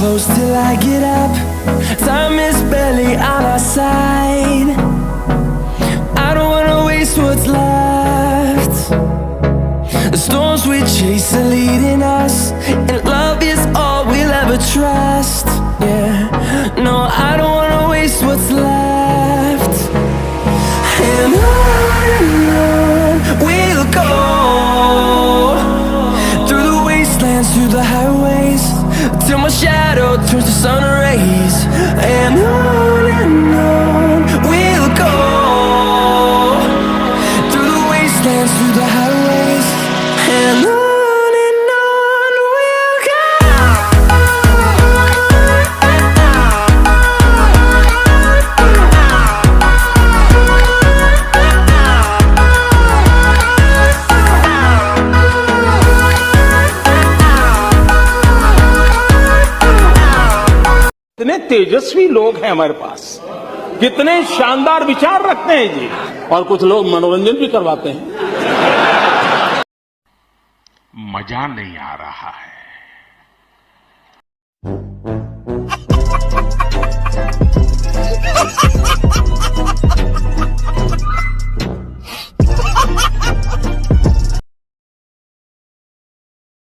close till I get up. Time is barely on our side. I don't wanna waste what's left. The storms we chase are leading us, and love is all we'll ever trust. Yeah, no, I don't wanna waste what's left. And on we'll go, through the wastelands, through the highways, till my shadow turns to sun rays. And on we'll go, through the wastelands, through the highways, and on we'll go. कितने तेजस्वी लोग हैं हमारे पास, कितने शानदार विचार रखते हैं जी, और कुछ लोग मनोरंजन भी करवाते हैं। मजा नहीं आ रहा है।